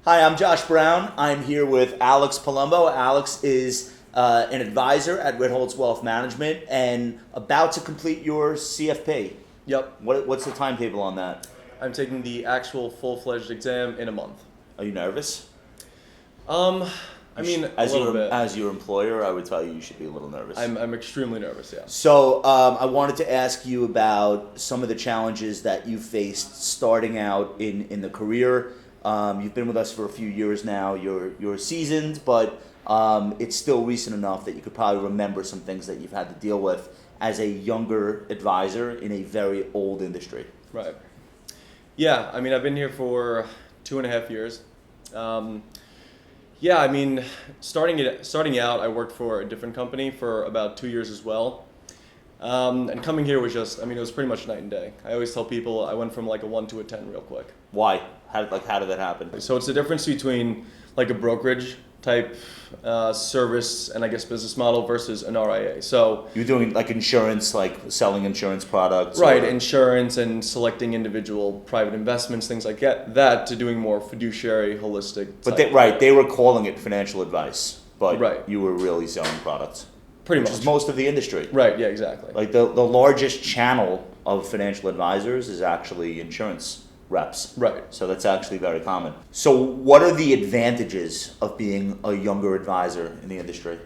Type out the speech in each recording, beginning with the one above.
Hi, I'm Josh Brown. I'm here with Alex Palumbo. Alex is an advisor at Ritholtz Wealth Management and about to complete your CFP. Yep. What's the timetable on that? I'm taking the actual full-fledged exam in a month. Are you nervous? I mean, a little bit. As your employer, I would tell you should be a little nervous. I'm extremely nervous, yeah. So I wanted to ask you about some of the challenges that you faced starting out in the career. You've been with us for a few years now. You're seasoned, but it's still recent enough that you could probably remember some things that you've had to deal with as a younger advisor in a very old industry. Right. Yeah, I mean, I've been here for 2.5 years. Yeah, I mean, starting out, I worked for a different company for about 2 years as well. And coming here was just, I mean, it was pretty much night and day. I always tell people I went from like a 1 to a 10 real quick. Why? How did that happen? So it's the difference between like a brokerage type service and I guess business model versus an RIA. So you're doing like insurance, like selling insurance products? Right, insurance and selecting individual private investments, things like that to doing more fiduciary, holistic. But they were calling it financial advice, but you were really selling products. Pretty much. Which is most of the industry. Right, yeah, exactly. Like the largest channel of financial advisors is actually insurance reps. Right. So that's actually very common. So what are the advantages of being a younger advisor in the industry?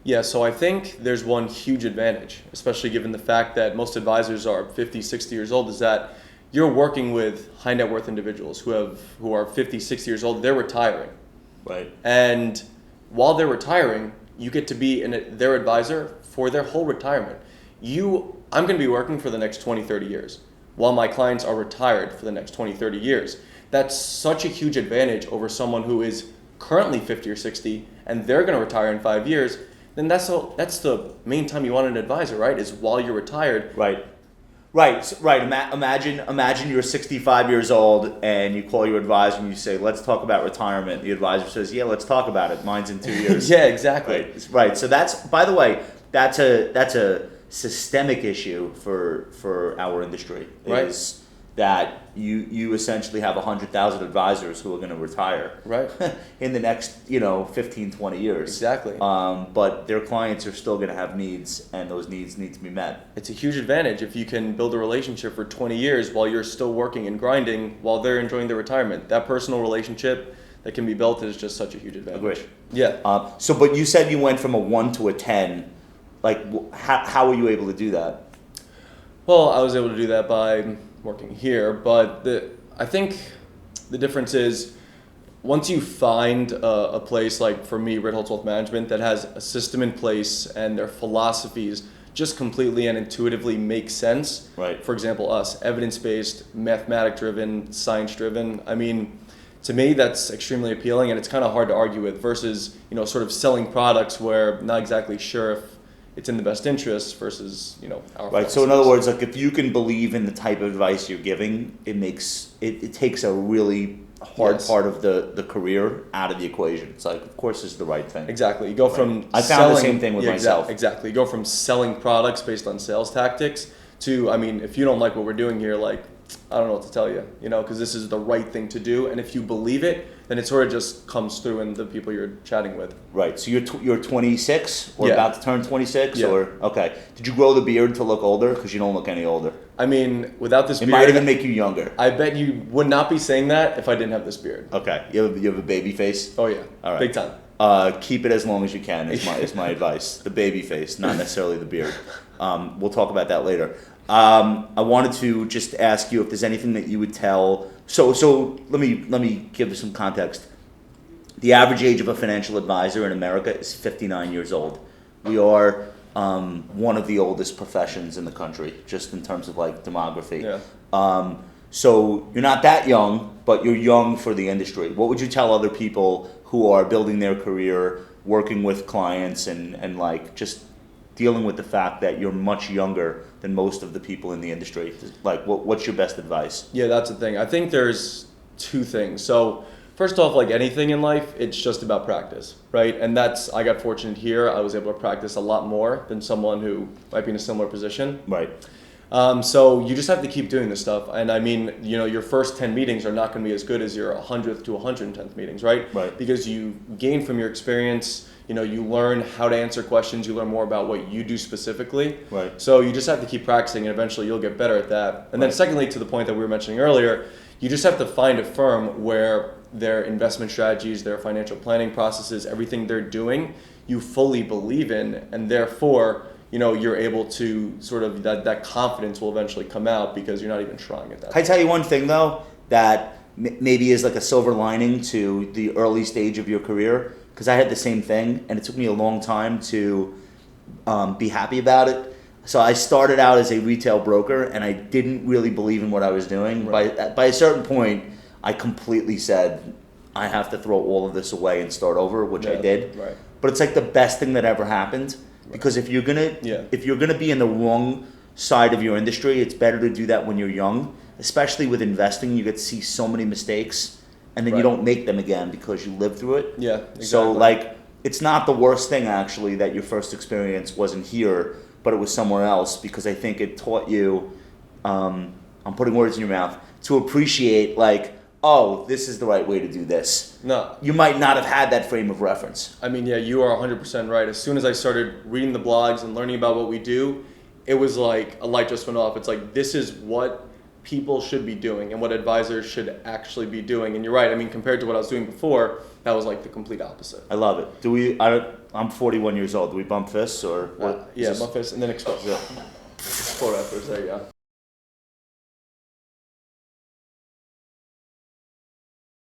Yeah, so I think there's one huge advantage, especially given the fact that most advisors are 50, 60 years old, is that you're working with high net worth individuals who are 50, 60 years old. They're retiring. Right. And while they're retiring, you get to be their advisor for their whole retirement. I'm going to be working for the next 20, 30 years while my clients are retired for the next 20, 30 years. That's such a huge advantage over someone who is currently 50 or 60 and they're going to retire in 5 years. Then that's the main time you want an advisor, right? Is while you're retired. Right. Imagine you're 65 years old and you call your advisor and you say, "Let's talk about retirement." The advisor says, "Yeah, let's talk about it. Mine's in 2 years." Yeah, exactly. Right. So that's, by the way, that's a systemic issue for our industry. Right. Is that you essentially have 100,000 advisors who are going to retire. Right. in the next 15, 20 years. Exactly. But their clients are still going to have needs, and those needs need to be met. It's a huge advantage if you can build a relationship for 20 years while you're still working and grinding while they're enjoying their retirement. That personal relationship that can be built is just such a huge advantage. Agreed. Yeah. But you said you went from a 1 to a 10. Like, how were you able to do that? Well, I was able to do that by working here, but I think the difference is once you find a place like, for me, Ritholtz Wealth Management, that has a system in place and their philosophies just completely and intuitively make sense. Right. For example, us, evidence-based, mathematic-driven, science-driven. I mean, to me, that's extremely appealing, and it's kind of hard to argue with versus, sort of selling products where I'm not exactly sure if it's in the best interest versus, our right. So in other words, like if you can believe in the type of advice you're giving, it takes a really hard part of the career out of the equation. It's like, of course, this is the right thing. Exactly. You go from I found the same thing with myself. Exactly. You go from selling products based on sales tactics to, I mean, if you don't like what we're doing here, like, I don't know what to tell you, because this is the right thing to do. And if you believe it, then it sort of just comes through in the people you're chatting with. Right. So you're 26 or Yeah. about to turn 26? Yeah. Or okay. Did you grow the beard to look older? Because you don't look any older. I mean, without this It beard, might even make you younger. I bet you would not be saying that if I didn't have this beard. Okay. You have a baby face? Oh, yeah. All right. Big time. Keep it as long as you can is my advice. The baby face, not necessarily the beard. We'll talk about that later. I wanted to just ask you if there's anything that you would tell. So let me give some context. The average age of a financial advisor in America is 59 years old. We are one of the oldest professions in the country, just in terms of like demography. Yeah. So you're not that young, but you're young for the industry. What would you tell other people who are building their career, working with clients, and like just dealing with the fact that you're much younger than most of the people in the industry? Like, what's your best advice? Yeah, that's the thing. I think there's two things. So first off, like anything in life, it's just about practice, right? And I got fortunate here. I was able to practice a lot more than someone who might be in a similar position. Right. So you just have to keep doing this stuff. And I mean, your first 10 meetings are not going to be as good as your 100th to 110th meetings, right? Right. Because you gain from your experience, you learn how to answer questions, you learn more about what you do specifically. Right. So you just have to keep practicing and eventually you'll get better at that. And then secondly, to the point that we were mentioning earlier, you just have to find a firm where their investment strategies, their financial planning processes, everything they're doing, you fully believe in, and therefore, you're able to sort of, that confidence will eventually come out because you're not even trying at that Can I tell you one thing though that maybe is like a silver lining to the early stage of your career? Because I had the same thing, and it took me a long time to be happy about it. So I started out as a retail broker, and I didn't really believe in what I was doing. Right. By a certain point, I completely said, I have to throw all of this away and start over, which I did. Right. But it's like the best thing that ever happened, because if you're gonna be in the wrong side of your industry, it's better to do that when you're young. Especially with investing, you get to see so many mistakes, and then you don't make them again because you lived through it. Yeah, exactly. So like, it's not the worst thing actually that your first experience wasn't here, but it was somewhere else, because I think it taught you, I'm putting words in your mouth, to appreciate like, oh, this is the right way to do this. No. You might not have had that frame of reference. I mean, yeah, you are 100% right. As soon as I started reading the blogs and learning about what we do, it was like a light just went off. It's like, this is what people should be doing and what advisors should actually be doing. And you're right. I mean, compared to what I was doing before, that was like the complete opposite. I love it. I'm 41 years old. Do we bump fists or what? Yeah, bump fists and then explode. Yeah. Explode afterwards. There you go.